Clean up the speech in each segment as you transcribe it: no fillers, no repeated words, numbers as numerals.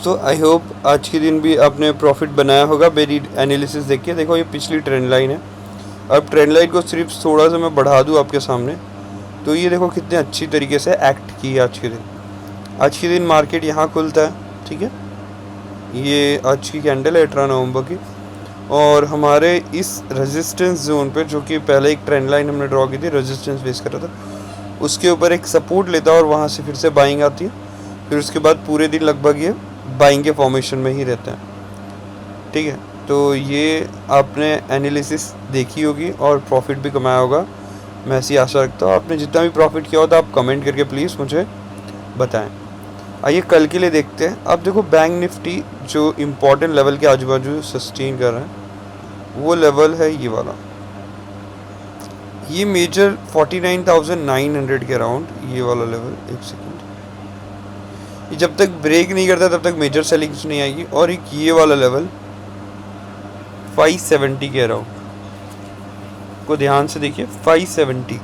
तो I hope आज के दिन भी आपने प्रॉफिट बनाया होगा मेरी एनालिसिस देख के। देखो ये पिछली ट्रेंड लाइन है। अब ट्रेंड लाइन को सिर्फ थोड़ा सा मैं बढ़ा दूँ आपके सामने, तो ये देखो कितने अच्छी तरीके से एक्ट की है आज के दिन। आज के दिन मार्केट यहाँ खुलता है, ठीक है। ये आज की कैंडल है 18 नवंबर की, और हमारे इस रेजिस्टेंस जोन पे, जो कि पहले एक ट्रेंड लाइन हमने ड्रॉ की थी, रेजिस्टेंस फेस कर रहा था, उसके ऊपर एक सपोर्ट लेता है और वहाँ से फिर से बाइंग आती है। फिर उसके बाद पूरे दिन लगभग ये बाइंग के फॉर्मेशन में ही रहता है, ठीक है। तो ये आपने एनालिसिस देखी होगी और प्रॉफिट भी कमाया होगा, मैं ऐसी आशा रखता हूँ। आपने जितना भी प्रॉफिट किया होता आप कमेंट करके प्लीज़ मुझे बताएं। आइए कल के लिए देखते हैं। अब देखो बैंक निफ्टी जो इम्पोर्टेंट लेवल के आजू बाजू सस्टेन कर रहे हैं, वो लेवल है ये वाला। ये मेजर 49,900 के अराउंड ये वाला लेवल। एक सेकेंड, ये जब तक ब्रेक नहीं करता तब तक मेजर सेलिंग्स नहीं आएगी। और एक ये वाला लेवल 570 के अराउंड को ध्यान से देखिए। 570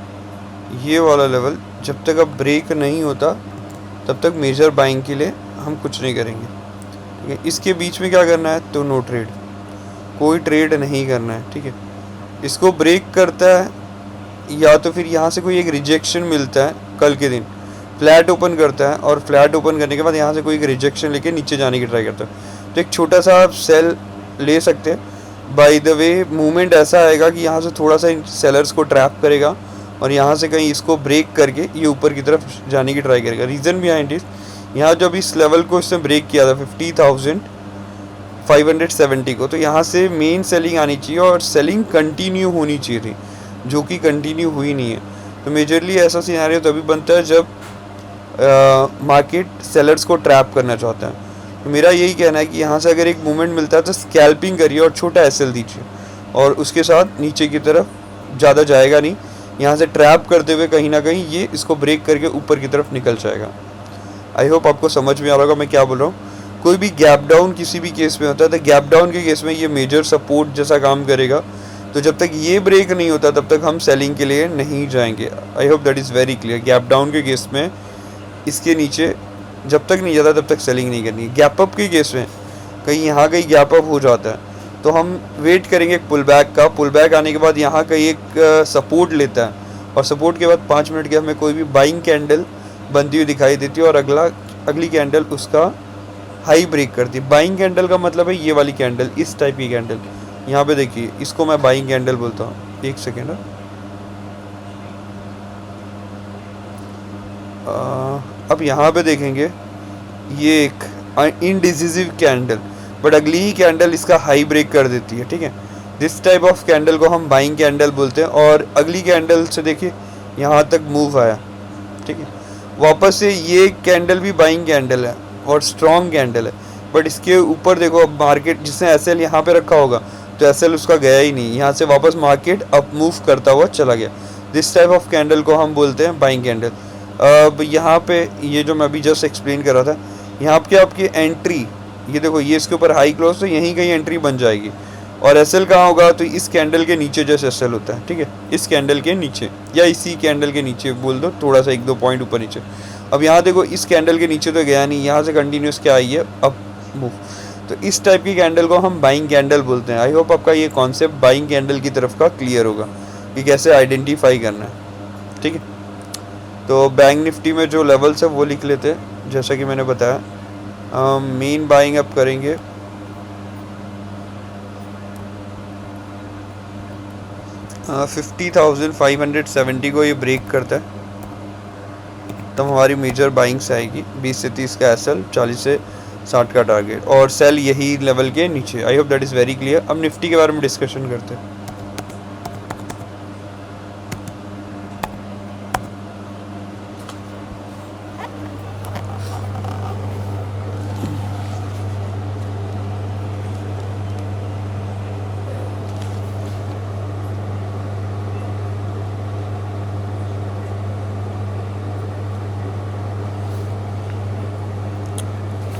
ये वाला लेवल जब तक अब ब्रेक नहीं होता तब तक मेजर बाइंग के लिए हम कुछ नहीं करेंगे, ठीक है। इसके बीच में क्या करना है, तो नो ट्रेड, कोई ट्रेड नहीं करना है, ठीक है। इसको ब्रेक करता है या तो फिर यहाँ से कोई एक रिजेक्शन मिलता है, कल के दिन फ्लैट ओपन करता है और फ्लैट ओपन करने के बाद यहाँ से कोई एक रिजेक्शन लेके नीचे जाने की ट्राई करता है, तो एक छोटा सा आप सेल ले सकते हैं। बाय द वे मूवमेंट ऐसा आएगा कि यहाँ से थोड़ा सा सेलर्स को ट्रैप करेगा और यहाँ से कहीं इसको ब्रेक करके ये ऊपर की तरफ जाने की ट्राई करेगा। रीज़न बिहाइंड इज, यहाँ जब इस लेवल को इसने ब्रेक किया था 50,570 को, तो यहाँ से मेन सेलिंग आनी चाहिए और सेलिंग कंटिन्यू होनी चाहिए थी, जो कि कंटिन्यू हुई नहीं है। तो मेजरली ऐसा सिनेरियो तभी बनता है जब मार्केट सेलर्स को ट्रैप करना चाहता है। तो मेरा यही कहना है कि यहाँ से अगर एक मूवमेंट मिलता है तो स्कैल्पिंग करिए और छोटा एसएल दीजिए, और उसके साथ नीचे की तरफ ज़्यादा जाएगा नहीं। यहाँ से ट्रैप करते हुए कहीं ना कहीं ये इसको ब्रेक करके ऊपर की तरफ निकल जाएगा। आई होप आपको समझ में आ रहा होगा मैं क्या बोल रहा हूँ। कोई भी गैप डाउन किसी भी केस में होता है, तो गैप डाउन के केस में ये मेजर सपोर्ट जैसा काम करेगा। तो जब तक ये ब्रेक नहीं होता तब तक हम सेलिंग के लिए नहीं जाएंगे। I hope that is very clear. Gap down के केस में इसके नीचे जब तक नहीं जाता तब तक सेलिंग नहीं करनी। गैप अप के केस में कहीं यहाँ कहीं गैप अप हो जाता है तो हम वेट करेंगे एक पुल बैक का। पुल बैक आने के बाद यहाँ कहीं एक सपोर्ट लेता है और सपोर्ट के बाद 5 मिनट के हमें कोई भी बाइंग कैंडल बनती हुई दिखाई देती है और अगली कैंडल उसका हाई ब्रेक करती है। बाइंग कैंडल का मतलब है ये वाली कैंडल, इस टाइप की कैंडल। यहाँ पे देखिए, इसको मैं बाइंग कैंडल बोलता हूँ। एक सेकेंड, अब यहाँ पे देखेंगे ये एक इनडिसिसिव कैंडल, बट अगली ही कैंडल इसका हाई ब्रेक कर देती है, ठीक है। दिस टाइप ऑफ कैंडल को हम बाइंग कैंडल बोलते हैं। और अगली कैंडल से देखिए यहाँ तक मूव आया, ठीक है। वापस से ये कैंडल भी बाइंग कैंडल है और स्ट्रॉन्ग कैंडल है, बट इसके ऊपर देखो अब मार्केट जिसने एसएल यहाँ पे रखा होगा तो एसएल उसका गया ही नहीं, यहाँ से वापस मार्केट अप मूव करता हुआ चला गया। दिस टाइप ऑफ कैंडल को हम बोलते हैं बाइंग कैंडल। अब यहाँ पे ये जो मैं अभी जस्ट एक्सप्लेन कर रहा था, यहाँ पे आपकी एंट्री, ये देखो ये इसके ऊपर हाई क्लोज, तो यहीं कहीं एंट्री बन जाएगी। और एसएल कहाँ होगा, तो इस कैंडल के नीचे जैसे एसएल होता है, ठीक है, इस कैंडल के नीचे या इसी कैंडल के नीचे बोल दो, थोड़ा सा 1-2 पॉइंट ऊपर नीचे। अब यहाँ देखो इस कैंडल के नीचे तो गया नहीं, यहाँ से कंटिन्यूस क्या आई है, अब मूव। तो इस टाइप की कैंडल को हम बाइंग कैंडल बोलते हैं। आई होप आपका ये कॉन्सेप्ट बाइंग कैंडल की तरफ का क्लियर होगा कि कैसे आइडेंटिफाई करना है, ठीक है। तो बैंक निफ्टी में जो लेवल्स है वो लिख लेते हैं, जैसा कि मैंने बताया। मेन बाइंग अप करेंगे 50,570 को ये ब्रेक करता है तब हमारी मेजर बाइंग से आएगी। 20 से 30 का एसएल, 40 से 60 का टारगेट, और सेल यही लेवल के नीचे। I hope that is very clear. अब निफ्टी के बारे में डिस्कशन करते हैं।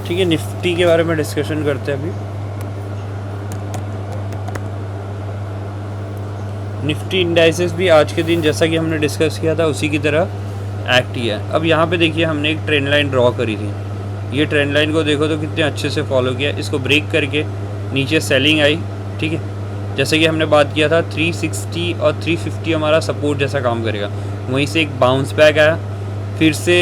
ठीक है, निफ्टी के बारे में डिस्कशन करते हैं अभी। निफ्टी इंडाइसेस भी आज के दिन जैसा कि हमने डिस्कस किया था उसी की तरह एक्ट किया है। अब यहाँ पे देखिए हमने एक ट्रेंड लाइन ड्रॉ करी थी, ये ट्रेंड लाइन को देखो तो कितने अच्छे से फॉलो किया, इसको ब्रेक करके नीचे सेलिंग आई, ठीक है। जैसे कि हमने बात किया था 360 और 350 हमारा सपोर्ट जैसा काम करेगा, वहीं से एक बाउंस बैक आया, फिर से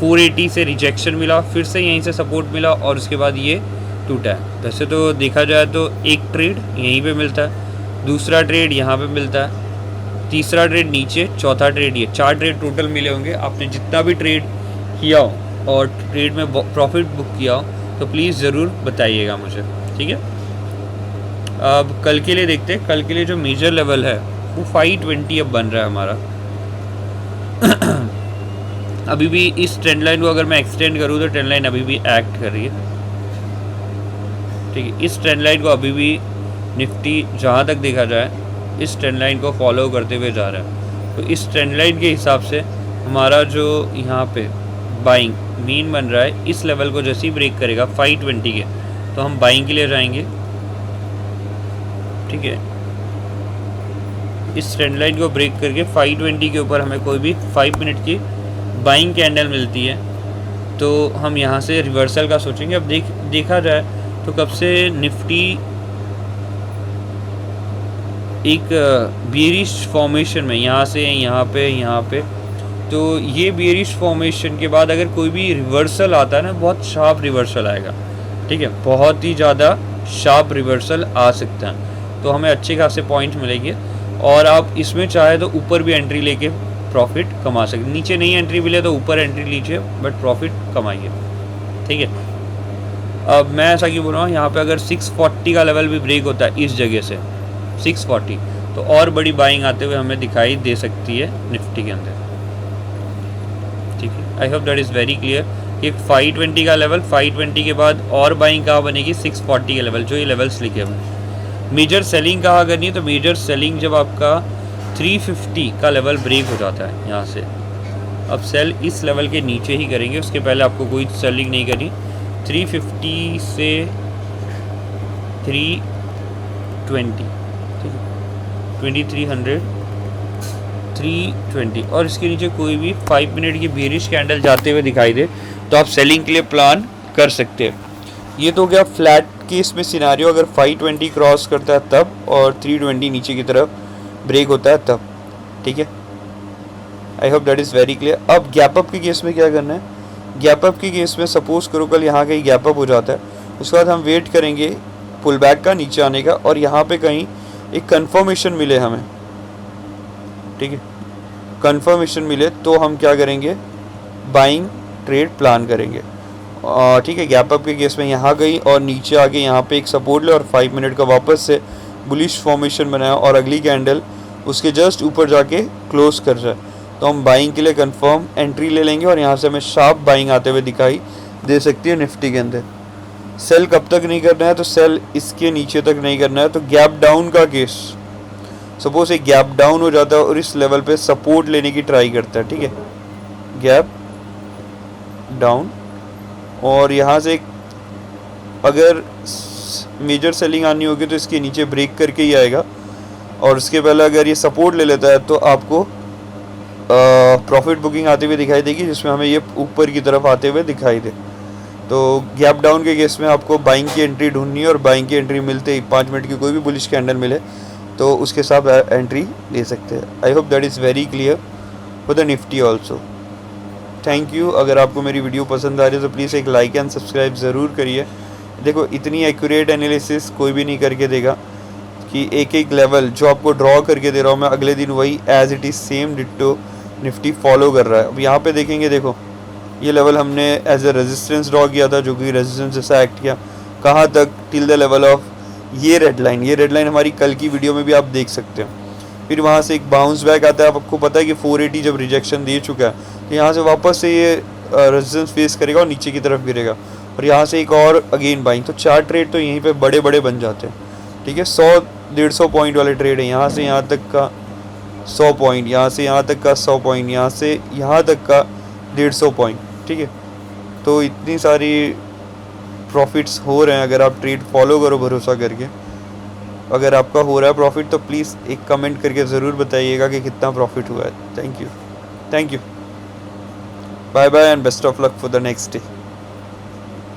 480 से रिजेक्शन मिला, फिर से यहीं से सपोर्ट मिला और उसके बाद ये टूटा है। वैसे तो देखा जाए तो एक ट्रेड यहीं पे मिलता है, दूसरा ट्रेड यहाँ पे मिलता है, तीसरा ट्रेड नीचे, चौथा ट्रेड ये, 4 ट्रेड टोटल मिले होंगे। आपने जितना भी ट्रेड किया हो और ट्रेड में प्रॉफिट बुक किया हो तो प्लीज़ ज़रूर बताइएगा मुझे, ठीक है। अब कल के लिए देखते हैं, कल के लिए जो मेजर लेवल है वो 520 अब बन रहा है हमारा। अभी भी इस ट्रेंड लाइन को अगर मैं एक्सटेंड करूँ तो ट्रेंड लाइन अभी भी एक्ट कर रही है, ठीक है। इस ट्रेंड लाइन को अभी भी निफ्टी जहाँ तक देखा जाए इस ट्रेंड लाइन को फॉलो करते हुए जा रहा है। तो इस ट्रेंड लाइन के हिसाब से हमारा जो यहाँ पे बाइंग मीन बन रहा है, इस लेवल को जैसे ही ब्रेक करेगा 520 के, तो हम बाइंग के लिए जाएंगे, ठीक है। इस ट्रेंड लाइन को ब्रेक करके 520 के ऊपर हमें कोई भी 5 मिनट की बाइंग कैंडल मिलती है तो हम यहाँ से रिवर्सल का सोचेंगे। अब देखा जाए तो कब से निफ्टी एक बेरिश फॉर्मेशन में यहाँ से यहाँ पे, तो ये बेरिश फॉर्मेशन के बाद अगर कोई भी रिवर्सल आता है ना, बहुत शार्प रिवर्सल आएगा, ठीक है, बहुत ही ज़्यादा शार्प रिवर्सल आ सकता है, तो हमें अच्छे खासे पॉइंट मिलेंगे और आप इसमें चाहे तो ऊपर भी एंट्री लेके प्रॉफिट कमा सकते। नीचे नहीं एंट्री मिले तो ऊपर एंट्री लीजिए बट प्रॉफिट कमाइए, ठीक है। अब मैं ऐसा क्यों बोल रहा हूँ, यहाँ पे अगर 640 का लेवल भी ब्रेक होता है इस जगह से 640, तो और बड़ी बाइंग आते हुए हमें दिखाई दे सकती है निफ्टी के अंदर, ठीक है। I hope that is very clear कि 520 का लेवल, 520 के बाद और बाइंग कहाँ बनेगी, 640 का लेवल, जो ये लेवल्स लिखे हुए हैं। मेजर सेलिंग कहाँ करनी है, तो मेजर सेलिंग जब आपका 350 का लेवल ब्रेक हो जाता है यहाँ से, अब सेल इस लेवल के नीचे ही करेंगे, उसके पहले आपको कोई सेलिंग नहीं करनी। 350 से 320, ठीक है, 2300, 320 और इसके नीचे कोई भी 5 मिनट की बेरिश कैंडल जाते हुए दिखाई दे तो आप सेलिंग के लिए प्लान कर सकते हैं। ये तो क्या फ्लैट केस में सिनारियो, अगर 520 क्रॉस करता है तब और 320 नीचे की तरफ ब्रेक होता है तब, ठीक है। I hope that is very clear. अब गैप अप के केस में क्या करना है, गैप अप के केस में सपोज करो कल यहाँ कहीं गैप अप हो जाता है, उसके बाद हम वेट करेंगे पुल बैक का नीचे आने का और यहाँ पे कहीं एक कंफर्मेशन मिले हमें, ठीक है, कंफर्मेशन मिले तो हम क्या करेंगे, बाइंग ट्रेड प्लान करेंगे, ठीक है। गैप अप के केस में यहाँ गई और नीचे आके यहाँ पे एक सपोर्ट ले और 5 मिनट का वापस से बुलिश फॉर्मेशन बनाया और अगली कैंडल उसके जस्ट ऊपर जाके क्लोज कर जाए तो हम बाइंग के लिए कंफर्म एंट्री ले लेंगे और यहाँ से हमें शार्प बाइंग आते हुए दिखाई दे सकती है निफ्टी के अंदर। सेल कब तक नहीं करना है, तो सेल इसके नीचे तक नहीं करना है। तो गैप डाउन का केस, सपोज एक गैप डाउन हो जाता है और इस लेवल पे सपोर्ट लेने की ट्राई करता है, ठीक है, गैप डाउन, और यहाँ से अगर मेजर सेलिंग आनी होगी तो इसके नीचे ब्रेक करके ही आएगा और उसके पहले अगर ये सपोर्ट ले लेता है तो आपको प्रॉफिट बुकिंग आती हुई दिखाई देगी जिसमें हमें ये ऊपर की तरफ आते हुए दिखाई दे। तो गैप डाउन के केस में आपको बाइंग की एंट्री ढूंढनी है और बाइंग की एंट्री मिलते ही 5 मिनट की कोई भी बुलिश कैंडल मिले तो उसके साथ एंट्री ले सकते हैं। I hope that is very clear for the Nifty also. Thank you. अगर आपको मेरी वीडियो पसंद आ रही है तो प्लीज़ एक लाइक एंड सब्सक्राइब ज़रूर करिए। देखो इतनी एक्यूरेट एनालिसिस कोई भी नहीं करके देगा कि एक एक लेवल जो आपको ड्रॉ करके दे रहा हूँ मैं अगले दिन वही as it is same ditto Nifty follow कर रहा है। अब यहाँ पे देखेंगे, देखो ये लेवल हमने एज ए रेजिस्टेंस ड्रॉ किया था जो कि रेजिस्टेंस जैसा एक्ट किया, कहाँ तक, टिल द लेवल ऑफ ये रेड लाइन। ये रेड लाइन हमारी कल की वीडियो में भी आप देख सकते हो। फिर वहाँ से एक बाउंस बैक आता है, आपको पता है कि 480 जब रिजेक्शन दे चुका है तो यहाँ से वापस से ये रेजिस्टेंस फेस करेगा और नीचे की तरफ गिरेगा और यहाँ से एक और अगेन बाइंग। तो 4 ट्रेड तो यहीं पे बड़े बड़े बन जाते हैं, ठीक है। 100-150 पॉइंट वाले ट्रेड है, यहाँ से यहाँ तक का 100 पॉइंट, यहाँ से यहाँ तक का 100 पॉइंट, यहाँ से यहाँ तक का 150 पॉइंट, ठीक है। तो इतनी सारी प्रॉफिट्स हो रहे हैं अगर आप ट्रेड फॉलो करो भरोसा करके। अगर आपका हो रहा है प्रॉफिट तो प्लीज़ एक कमेंट करके ज़रूर बताइएगा कि कितना प्रॉफिट हुआ है। Thank you, bye bye and best of luck for the next day.